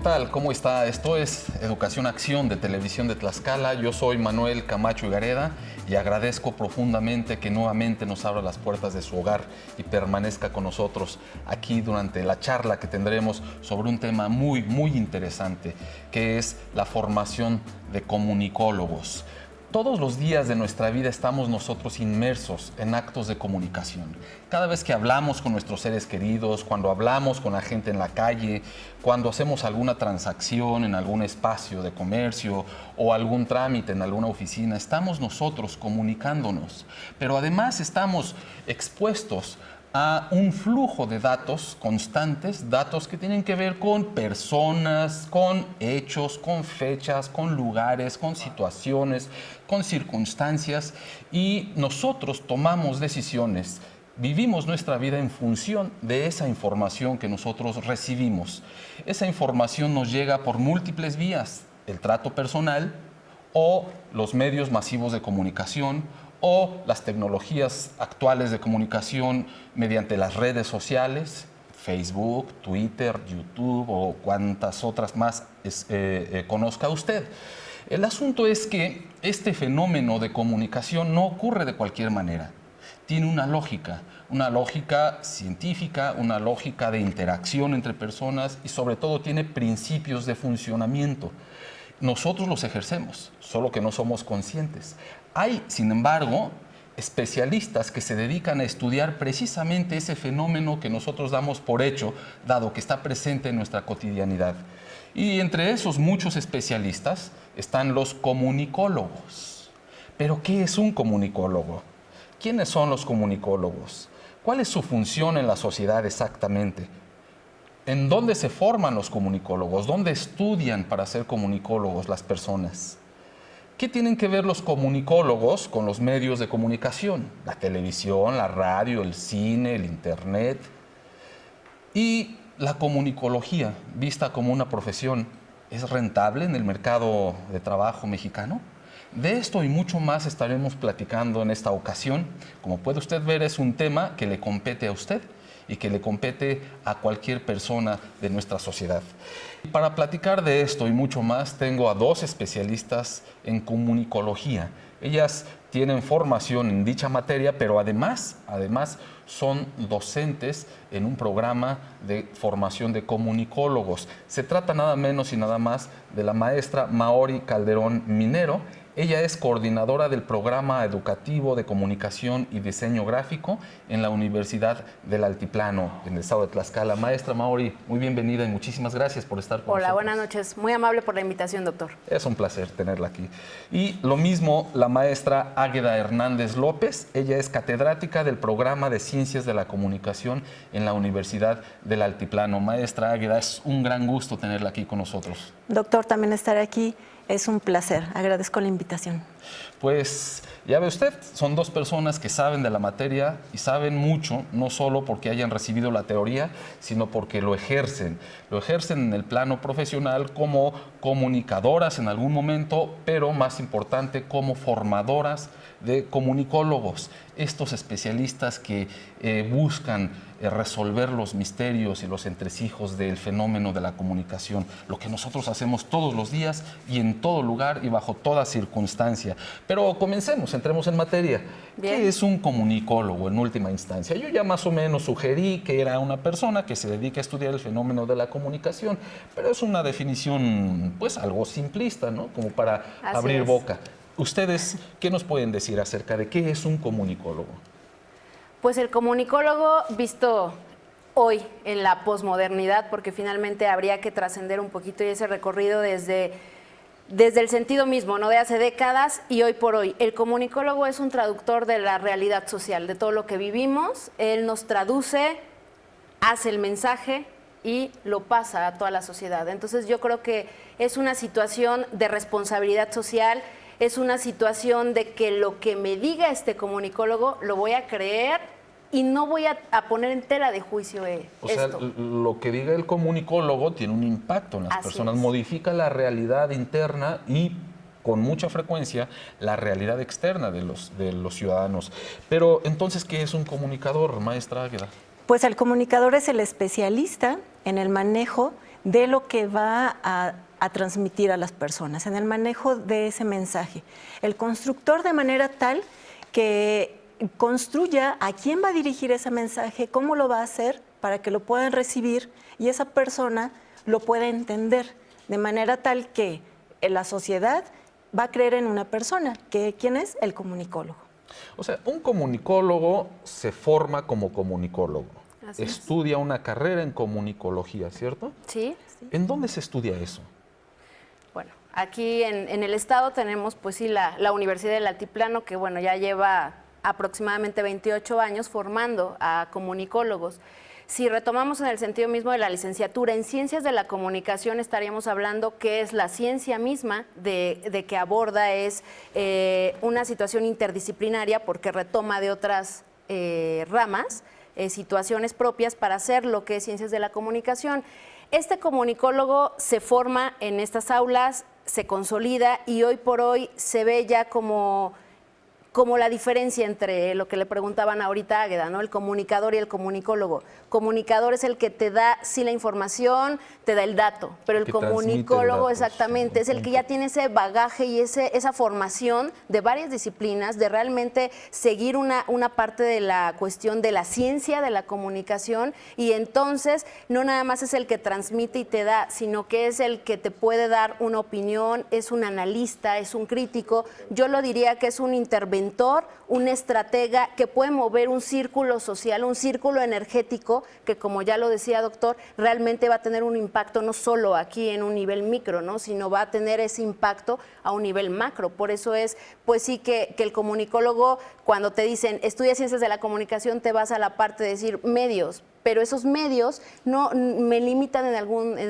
tal? ¿Cómo está? Esto es Educación Acción de Televisión de Tlaxcala. Yo soy Manuel Camacho Higareda y agradezco profundamente que nuevamente nos abra las puertas de su hogar y permanezca con nosotros aquí durante la charla que tendremos sobre un tema muy interesante, que es la formación de comunicólogos. Todos los días de nuestra vida estamos nosotros inmersos en actos de comunicación. Cada vez que hablamos con nuestros seres queridos, cuando hablamos con la gente en la calle, cuando hacemos alguna transacción en algún espacio de comercio o algún trámite en alguna oficina, estamos nosotros comunicándonos. Pero además estamos expuestos a un flujo de datos constantes, datos que tienen que ver con personas, con hechos, con fechas, con lugares, con situaciones, con circunstancias, y nosotros tomamos decisiones, vivimos nuestra vida en función de esa información que nosotros recibimos. Esa información nos llega por múltiples vías: el trato personal o los medios masivos de comunicación, o las tecnologías actuales de comunicación mediante las redes sociales, Facebook, Twitter, YouTube o cuantas otras más conozca usted. El asunto es que este fenómeno de comunicación no ocurre de cualquier manera. Tiene una lógica científica, una lógica de interacción entre personas y sobre todo tiene principios de funcionamiento. Nosotros los ejercemos, solo que no somos conscientes. Hay, sin embargo, especialistas que se dedican a estudiar precisamente ese fenómeno que nosotros damos por hecho, dado que está presente en nuestra cotidianidad. Y entre esos muchos especialistas están los comunicólogos. ¿Pero qué es un comunicólogo? ¿Quiénes son los comunicólogos? ¿Cuál es su función en la sociedad exactamente? ¿En dónde se forman los comunicólogos? ¿Dónde estudian para ser comunicólogos las personas? ¿Qué tienen que ver los comunicólogos con los medios de comunicación? La televisión, la radio, el cine, el internet. Y la comunicología, vista como una profesión, ¿es rentable en el mercado de trabajo mexicano? De esto y mucho más estaremos platicando en esta ocasión. Como puede usted ver, es un tema que le compete a usted y que le compete a cualquier persona de nuestra sociedad. Para platicar de esto y mucho más, tengo a dos especialistas en comunicología. Ellas tienen formación en dicha materia, pero además son docentes en un programa de formación de comunicólogos. Se trata nada menos y nada más de la maestra Maori Calderón Minero. Ella es coordinadora del programa educativo de comunicación y diseño gráfico en la Universidad del Altiplano, en el estado de Tlaxcala. Maestra Maori, muy bienvenida y muchísimas gracias por estar con nosotros. Hola, buenas noches. Muy amable por la invitación, doctor. Es un placer tenerla aquí. Y lo mismo la maestra Águeda Hernández López. Ella es catedrática del programa de Ciencias de la Comunicación en la Universidad del Altiplano. Maestra Águeda, es un gran gusto tenerla aquí con nosotros. Doctor, también estar aquí es un placer. Agradezco la invitación. Pues ya ve usted, son dos personas que saben de la materia y saben mucho, no solo porque hayan recibido la teoría, sino porque lo ejercen. Lo ejercen en el plano profesional como comunicadoras en algún momento, pero más importante, como formadoras de comunicólogos. Estos especialistas que buscan resolver los misterios y los entresijos del fenómeno de la comunicación, lo que nosotros hacemos todos los días y en todo lugar y bajo toda circunstancia. Pero comencemos, entremos en materia. Bien. ¿Qué es un comunicólogo en última instancia? Yo ya más o menos sugerí que era una persona que se dedica a estudiar el fenómeno de la comunicación, pero es una definición pues algo simplista, ¿no? Como para abrir boca. ¿Ustedes qué nos pueden decir acerca de qué es un comunicólogo? Pues el comunicólogo, visto hoy en la posmodernidad, porque finalmente habría que trascender un poquito y ese recorrido desde el sentido mismo, ¿no? De hace décadas y hoy por hoy. El comunicólogo es un traductor de la realidad social, de todo lo que vivimos. Él nos traduce, hace el mensaje y lo pasa a toda la sociedad. Entonces yo creo que es una situación de responsabilidad social. Es una situación de que lo que me diga este comunicólogo lo voy a creer y no voy a poner en tela de juicio O sea, lo que diga el comunicólogo tiene un impacto en las personas, modifica la realidad interna y con mucha frecuencia la realidad externa de los ciudadanos. Pero entonces, ¿qué es un comunicador, maestra Águeda? Pues el comunicador es el especialista en el manejo de lo que va a transmitir a las personas, en el manejo de ese mensaje. El constructor de manera tal que construya a quién va a dirigir ese mensaje, cómo lo va a hacer para que lo puedan recibir y esa persona lo pueda entender, de manera tal que la sociedad va a creer en una persona, que ¿quién es? El comunicólogo. O sea, un comunicólogo se forma como comunicólogo. Así es. Estudia una carrera en comunicología, ¿cierto? Sí. ¿En dónde se estudia eso? Bueno, aquí en el estado tenemos pues sí la Universidad del Altiplano, que bueno, ya lleva aproximadamente 28 años formando a comunicólogos. Si retomamos en el sentido mismo de la licenciatura en Ciencias de la Comunicación, estaríamos hablando que es la ciencia misma de que aborda es una situación interdisciplinaria porque retoma de otras ramas, situaciones propias para hacer lo que es Ciencias de la Comunicación. Este comunicólogo se forma en estas aulas, se consolida y hoy por hoy se ve ya como la diferencia entre lo que le preguntaban ahorita a Águeda, ¿no? El comunicador y el comunicólogo. Comunicador es el que te da, sí, la información, te da el dato, pero el comunicólogo, exactamente, es el que ya tiene ese bagaje y esa formación de varias disciplinas, de realmente seguir una parte de la cuestión de la ciencia de la comunicación, y entonces no nada más es el que transmite y te da, sino que es el que te puede dar una opinión, es un analista, es un crítico. Yo lo diría que es un interventor, un estratega que puede mover un círculo social, un círculo energético que, como ya lo decía doctor, realmente va a tener un impacto no solo aquí en un nivel micro, ¿no? Sino va a tener ese impacto a un nivel macro. Por eso es, pues sí, que el comunicólogo, cuando te dicen estudia Ciencias de la Comunicación, te vas a la parte de decir medios, pero esos medios no me limitan en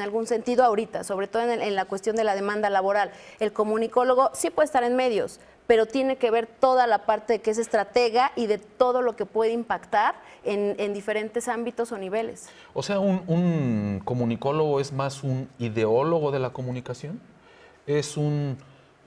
algún sentido ahorita, sobre todo en la cuestión de la demanda laboral. El comunicólogo sí puede estar en medios, pero tiene que ver toda la parte de que es estratega y de todo lo que puede impactar en diferentes ámbitos o niveles. O sea, un comunicólogo es más un ideólogo de la comunicación, es un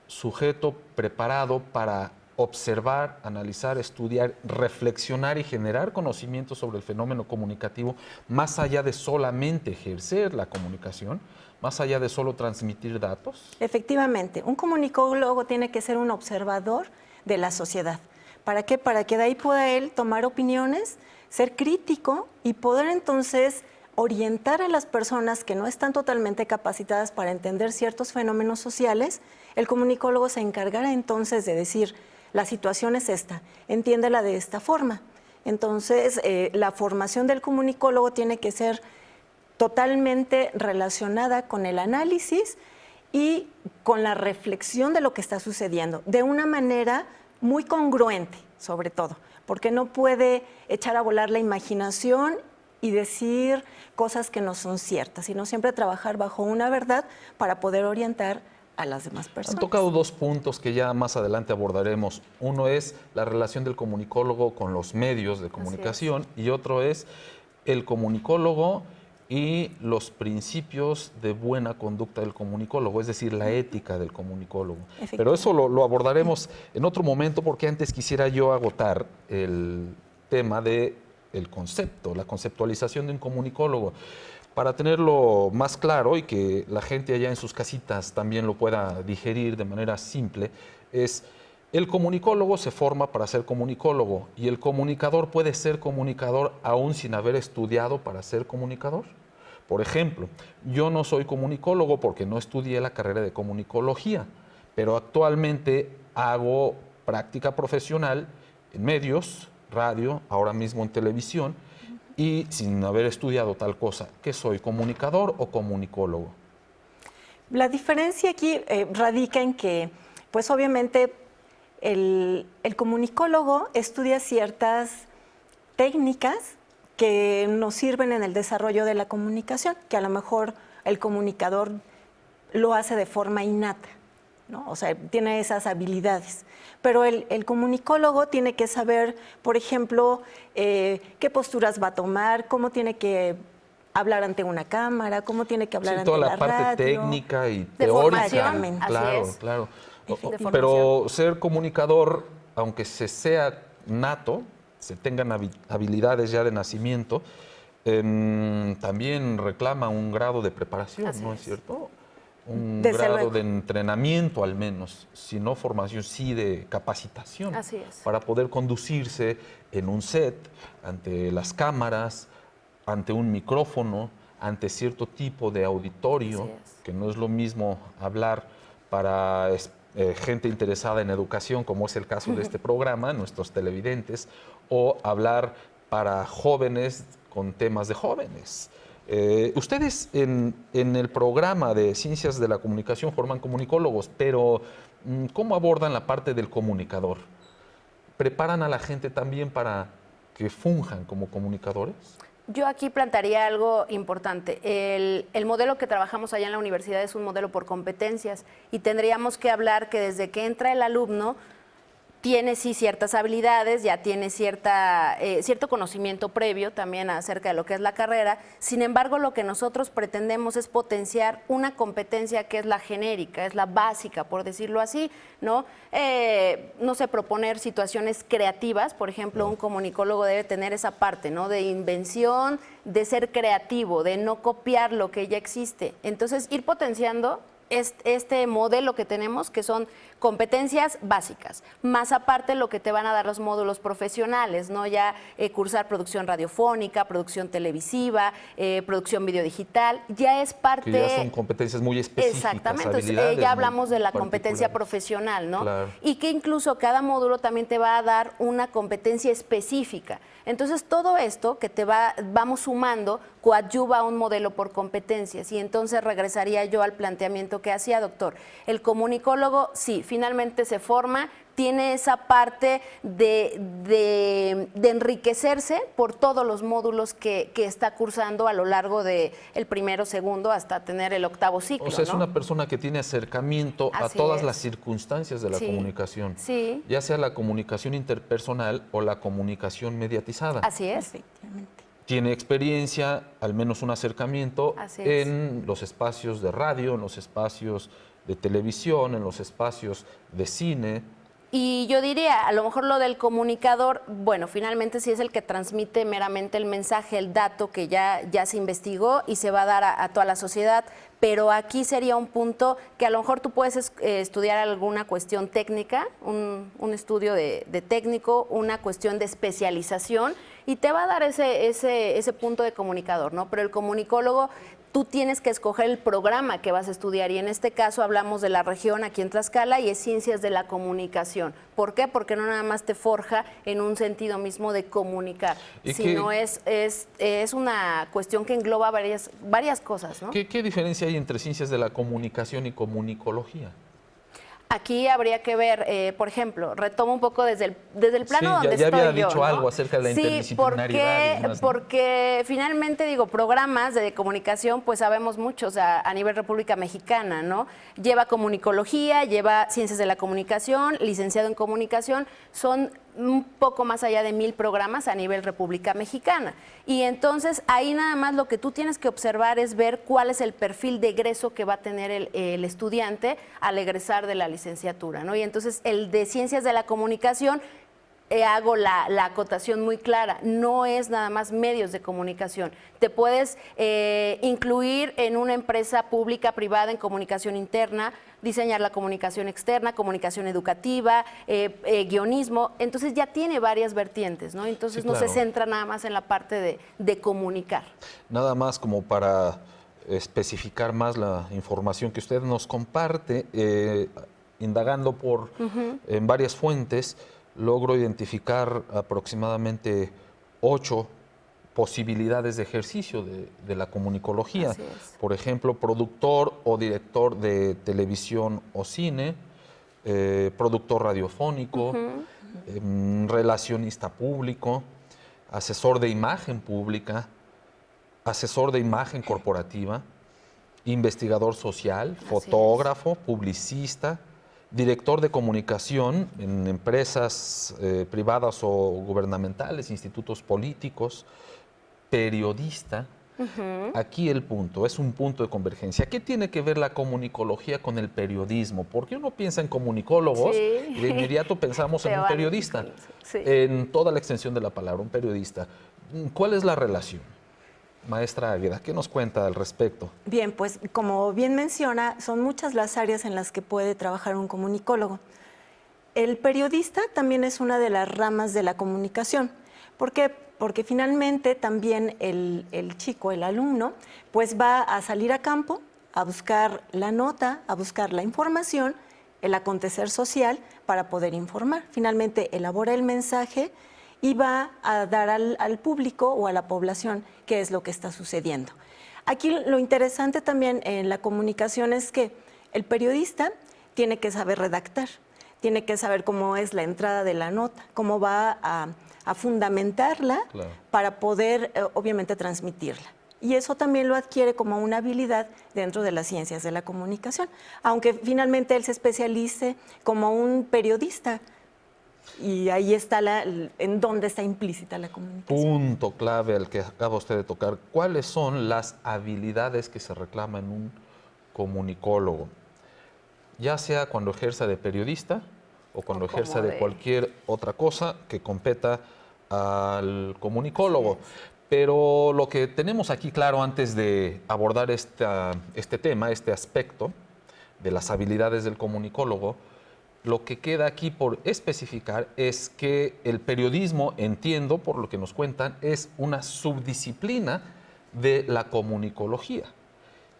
sujeto preparado para observar, analizar, estudiar, reflexionar y generar conocimiento sobre el fenómeno comunicativo, más allá de solamente ejercer la comunicación, más allá de solo transmitir datos. Efectivamente, un comunicólogo tiene que ser un observador de la sociedad. ¿Para qué? Para que de ahí pueda él tomar opiniones, ser crítico y poder entonces orientar a las personas que no están totalmente capacitadas para entender ciertos fenómenos sociales. El comunicólogo se encargará entonces de decir, la situación es esta, entiéndela de esta forma. Entonces, la formación del comunicólogo tiene que ser totalmente relacionada con el análisis y con la reflexión de lo que está sucediendo, de una manera muy congruente, sobre todo, porque no puede echar a volar la imaginación y decir cosas que no son ciertas, sino siempre trabajar bajo una verdad para poder orientar a las demás personas. Han tocado dos puntos que ya más adelante abordaremos. Uno es la relación del comunicólogo con los medios de comunicación y otro es el comunicólogo y los principios de buena conducta del comunicólogo, es decir, la ética del comunicólogo. Pero eso lo abordaremos en otro momento, porque antes quisiera yo agotar el tema del concepto, la conceptualización de un comunicólogo. Para tenerlo más claro y que la gente allá en sus casitas también lo pueda digerir de manera simple, es el comunicólogo se forma para ser comunicólogo y el comunicador puede ser comunicador aún sin haber estudiado para ser comunicador. Por ejemplo, yo no soy comunicólogo porque no estudié la carrera de comunicología, pero actualmente hago práctica profesional en medios, radio, ahora mismo en televisión, y sin haber estudiado tal cosa. ¿Qué soy, comunicador o comunicólogo? La diferencia aquí radica en que, pues obviamente, el comunicólogo estudia ciertas técnicas que nos sirven en el desarrollo de la comunicación, que a lo mejor el comunicador lo hace de forma innata, ¿no? O sea, tiene esas habilidades. Pero el comunicólogo tiene que saber, por ejemplo, qué posturas va a tomar, cómo tiene que hablar ante una cámara, cómo tiene que hablar ante la radio. Toda la parte técnica y de teórica. Formación, claro, así es. claro. Pero ser comunicador, aunque se sea nato, se tengan habilidades ya de nacimiento, también reclama un grado de preparación, Así ¿no es. es cierto? Un Desde grado luego. de entrenamiento al menos, si no formación, sí de capacitación. Así es. Para poder conducirse en un set, ante las cámaras, ante un micrófono, ante cierto tipo de auditorio, Así es. que no es lo mismo hablar para gente interesada en educación, como es el caso de este programa, nuestros televidentes, o hablar para jóvenes con temas de jóvenes. Ustedes en el programa de Ciencias de la Comunicación forman comunicólogos, pero ¿cómo abordan la parte del comunicador? ¿Preparan a la gente también para que funjan como comunicadores? Yo aquí plantearía algo importante. El modelo que trabajamos allá en la universidad es un modelo por competencias y tendríamos que hablar que desde que entra el alumno tiene sí ciertas habilidades, ya tiene cierto conocimiento previo también acerca de lo que es la carrera. Sin embargo, lo que nosotros pretendemos es potenciar una competencia que es la genérica, es la básica, por decirlo así, ¿no? No sé, proponer situaciones creativas. Por ejemplo, un comunicólogo debe tener esa parte, ¿no? De invención, de ser creativo, de no copiar lo que ya existe. Entonces, ir potenciando este modelo que tenemos, que son competencias básicas, más aparte lo que te van a dar los módulos profesionales, ¿no? Ya cursar producción radiofónica, producción televisiva, producción videodigital, ya es parte... Que ya son competencias muy específicas. Exactamente, entonces, habilidades ya hablamos muy de la competencia particulares. profesional, ¿no? Claro. Y que incluso cada módulo también te va a dar una competencia específica. Entonces, todo esto que vamos sumando coadyuva a un modelo por competencias. Y entonces regresaría yo al planteamiento que hacía, doctor. El comunicólogo, sí, finalmente se forma, tiene esa parte de enriquecerse por todos los módulos que está cursando a lo largo del primero, segundo, hasta tener el octavo ciclo. O sea, es ¿no? una persona que tiene acercamiento a Así todas es. las circunstancias de la Sí, comunicación. sí. Ya sea la comunicación interpersonal o la comunicación mediatizada. Así es. Efectivamente. Tiene experiencia, al menos un acercamiento, Así es. en los espacios de radio, en los espacios de televisión, en los espacios de cine. Y yo diría, a lo mejor lo del comunicador, bueno, finalmente sí es el que transmite meramente el mensaje, el dato que ya se investigó y se va a dar a toda la sociedad, pero aquí sería un punto que a lo mejor tú puedes estudiar alguna cuestión técnica, un estudio de técnico, una cuestión de especialización y te va a dar ese punto de comunicador, ¿no? Pero el comunicólogo, tú tienes que escoger el programa que vas a estudiar y en este caso hablamos de la región aquí en Tlaxcala y es Ciencias de la Comunicación. ¿Por qué? Porque no nada más te forja en un sentido mismo de comunicar, sino es una cuestión que engloba varias cosas, ¿no? ¿Qué diferencia hay entre ciencias de la comunicación y comunicología? Aquí habría que ver, por ejemplo, retomo un poco desde el plano Sí, donde ya estoy había yo, dicho ¿no? algo acerca de la interdisciplinaridad y demás, ¿no? Porque finalmente, digo, programas de comunicación, pues sabemos mucho, o sea, a nivel República Mexicana, ¿no? Lleva comunicología, lleva ciencias de la comunicación, licenciado en comunicación, son un poco más allá de 1000 programas a nivel República Mexicana. Y entonces ahí nada más lo que tú tienes que observar es ver cuál es el perfil de egreso que va a tener el estudiante al egresar de la licenciatura, ¿no? Y entonces el de Ciencias de la Comunicación, hago la acotación muy clara, no es nada más medios de comunicación. Te puedes incluir en una empresa pública, privada, en comunicación interna, diseñar la comunicación externa, comunicación educativa, guionismo, entonces ya tiene varias vertientes, ¿no? Entonces Sí, no se claro. centra nada más en la parte de comunicar. Nada más como para especificar más la información que usted nos comparte, indagando en varias fuentes, logro identificar aproximadamente 8 posibilidades de ejercicio de la comunicología. Así es. Por ejemplo, productor o director de televisión o cine, productor radiofónico, relacionista público, asesor de imagen pública, asesor de imagen corporativa, investigador social, Así fotógrafo, publicista, director de comunicación en empresas privadas o gubernamentales, institutos políticos, periodista. Aquí el punto, es un punto de convergencia. ¿Qué tiene que ver la comunicología con el periodismo? Porque uno piensa en comunicólogos Sí. y de inmediato pensamos Se en un van. periodista, Sí. en toda la extensión de la palabra, un periodista. ¿Cuál es la relación? Maestra Águeda, ¿qué nos cuenta al respecto? Bien, pues como bien menciona, son muchas las áreas en las que puede trabajar un comunicólogo. El periodista también es una de las ramas de la comunicación. ¿Por qué? Porque finalmente también el chico, el alumno, pues va a salir a campo a buscar la nota, a buscar la información, el acontecer social para poder informar. Finalmente elabora el mensaje y va a dar al público o a la población qué es lo que está sucediendo. Aquí lo interesante también en la comunicación es que el periodista tiene que saber redactar, tiene que saber cómo es la entrada de la nota, cómo va a fundamentarla para poder, obviamente, transmitirla. Y eso también lo adquiere como una habilidad dentro de las ciencias de la comunicación, aunque finalmente él se especialice como un periodista. Y ahí está en dónde está implícita la comunicación. Punto clave al que acaba usted de tocar. ¿Cuáles son las habilidades que se reclaman en un comunicólogo? Ya sea cuando ejerza de periodista o cuando ejerza de cualquier otra cosa que competa al comunicólogo. Pero lo que tenemos aquí claro antes de abordar este tema, este aspecto de las habilidades del comunicólogo, lo que queda aquí por especificar es que el periodismo, entiendo por lo que nos cuentan, es una subdisciplina de la comunicología.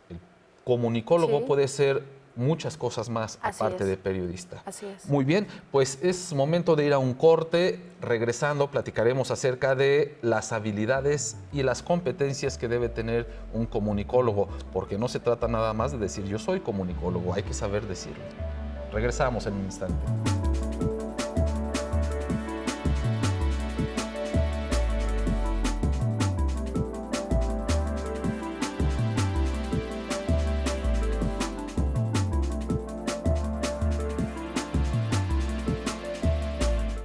El comunicólogo puede ser muchas cosas más aparte de periodista. Así es. Muy bien, pues es momento de ir a un corte. Regresando, platicaremos acerca de las habilidades y las competencias que debe tener un comunicólogo, porque no se trata nada más de decir yo soy comunicólogo, hay que saber decirlo. Regresamos en un instante.